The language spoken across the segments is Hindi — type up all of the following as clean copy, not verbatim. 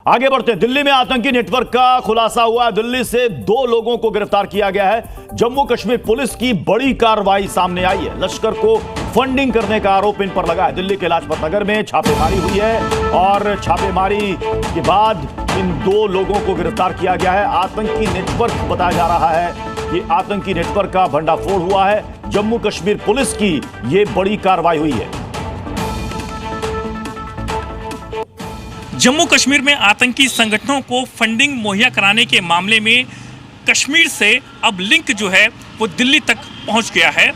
आगे बढ़ते हैं। दिल्ली में आतंकी नेटवर्क का खुलासा हुआ। दिल्ली से 2 लोगों को गिरफ्तार किया गया है। जम्मू कश्मीर पुलिस की बड़ी कार्रवाई सामने आई है। लश्कर को फंडिंग करने का आरोप इन पर लगा है। दिल्ली के लाजपत नगर में छापेमारी हुई है और छापेमारी के बाद इन 2 लोगों को गिरफ्तार किया गया है। आतंकी नेटवर्क बताया जा रहा है कि आतंकी नेटवर्क का भंडाफोड़ हुआ है। जम्मू कश्मीर पुलिस की यह बड़ी कार्रवाई हुई है। जम्मू कश्मीर में आतंकी संगठनों को फंडिंग मुहैया कराने के मामले में कश्मीर से अब लिंक जो है वो दिल्ली तक पहुंच गया है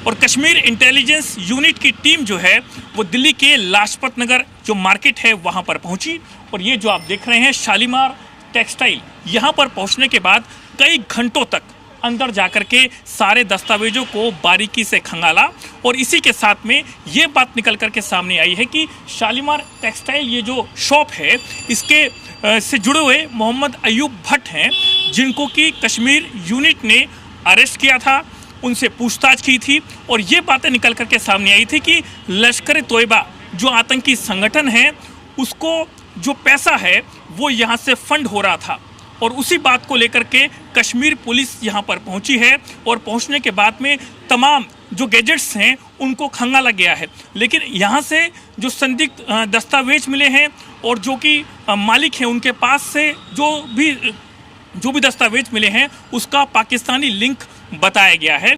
और कश्मीर इंटेलिजेंस यूनिट की टीम जो है वो दिल्ली के लाजपत नगर जो मार्केट है वहां पर पहुंची। और ये जो आप देख रहे हैं शालीमार टेक्सटाइल, यहां पर पहुंचने के बाद कई घंटों तक अंदर जाकर के सारे दस्तावेजों को बारीकी से खंगाला और इसी के साथ में ये बात निकल कर के सामने आई है कि शालीमार टेक्सटाइल ये जो शॉप है इसके से जुड़े हुए मोहम्मद अयूब भट्ट हैं, जिनको कि कश्मीर यूनिट ने अरेस्ट किया था, उनसे पूछताछ की थी और ये बातें निकल कर के सामने आई थी कि लश्कर तोयबा जो आतंकी संगठन है उसको जो पैसा है वो यहाँ से फंड हो रहा था। और उसी बात को लेकर के कश्मीर पुलिस यहाँ पर पहुँची है और पहुँचने के बाद में तमाम जो गैजेट्स हैं उनको खंगाला गया है। लेकिन यहाँ से जो संदिग्ध दस्तावेज मिले हैं और जो कि मालिक हैं उनके पास से जो भी दस्तावेज मिले हैं उसका पाकिस्तानी लिंक बताया गया है।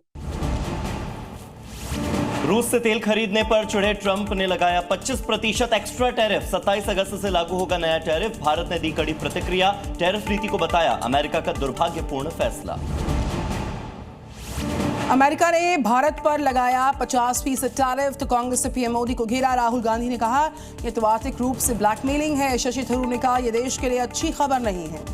रूस से तेल खरीदने पर चिढ़े ट्रंप ने लगाया 25% एक्स्ट्रा टैरिफ। 27 अगस्त से लागू होगा नया टैरिफ। भारत ने दी कड़ी प्रतिक्रिया। टैरिफ नीति को बताया अमेरिका का दुर्भाग्यपूर्ण फैसला। अमेरिका ने भारत पर लगाया 50% टैरिफ तो कांग्रेस से पीएम मोदी को घेरा। राहुल गांधी ने कहा यह तो आर्थिक रूप से ब्लैकमेलिंग है। शशि थरूर ने कहा यह देश के लिए अच्छी खबर नहीं है।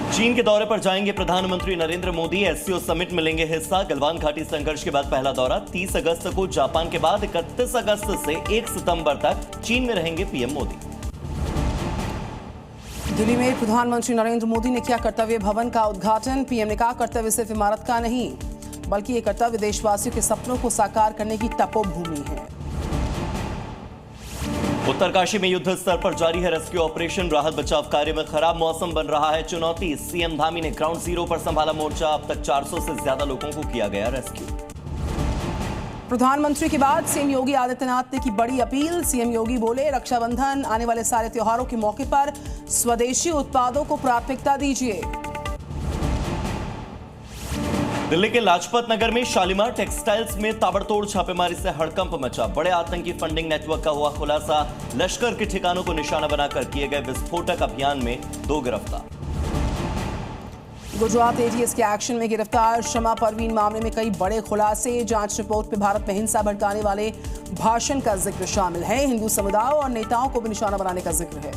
चीन के दौरे पर जाएंगे प्रधानमंत्री नरेंद्र मोदी। एससीओ समिट में लेंगे हिस्सा। गलवान घाटी संघर्ष के बाद पहला दौरा। 30 अगस्त को जापान के बाद 31 अगस्त से 1 सितंबर तक चीन में रहेंगे पीएम मोदी। दिल्ली में प्रधानमंत्री नरेंद्र मोदी ने किया कर्तव्य भवन का उद्घाटन। पीएम ने कहा कर्तव्य सिर्फ इमारत का नहीं बल्कि ये कर्तव्य देशवासियों के सपनों को साकार करने की तपोभूमि है। उत्तरकाशी में युद्ध स्तर पर जारी है रेस्क्यू ऑपरेशन। राहत बचाव कार्य में खराब मौसम बन रहा है चुनौती। सीएम धामी ने ग्राउंड जीरो पर संभाला मोर्चा। अब तक 400 से ज्यादा लोगों को किया गया रेस्क्यू। प्रधानमंत्री के बाद सीएम योगी आदित्यनाथ ने की बड़ी अपील। सीएम योगी बोले रक्षाबंधन आने वाले सारे त्योहारों के मौके पर स्वदेशी उत्पादों को प्राथमिकता दीजिए। दिल्ली के लाजपत नगर में शालीमार टेक्सटाइल्स में ताबड़तोड़ छापेमारी से हड़कंप मचा। बड़े आतंकी फंडिंग नेटवर्क का हुआ खुलासा। लश्कर के ठिकानों को निशाना बनाकर किए गए विस्फोटक अभियान में 2 गिरफ्तार। गुजरात एटीएस के एक्शन में गिरफ्तार शमा परवीन मामले में कई बड़े खुलासे। जांच रिपोर्ट में भारत में हिंसा भड़काने वाले भाषण का जिक्र शामिल है। हिंदू समुदाय और नेताओं को भी निशाना बनाने का जिक्र है।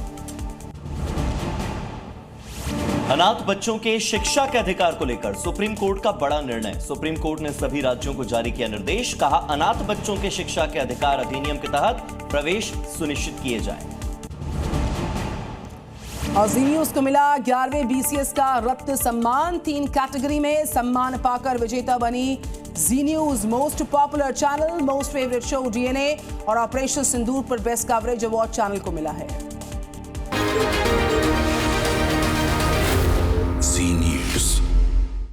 अनाथ बच्चों के शिक्षा के अधिकार को लेकर सुप्रीम कोर्ट का बड़ा निर्णय। सुप्रीम कोर्ट ने सभी राज्यों को जारी किया निर्देश। कहा अनाथ बच्चों के शिक्षा के अधिकार अधिनियम के तहत प्रवेश सुनिश्चित किए जाएं। और जी न्यूज को मिला 11वें बीसीएस का रत्न सम्मान। 3 कैटेगरी में सम्मान पाकर विजेता बनी Zee News. Most popular channel, most favourite show DNA और ऑपरेशन सिंदूर पर बेस्ट कवरेज अवार्ड चैनल को मिला है।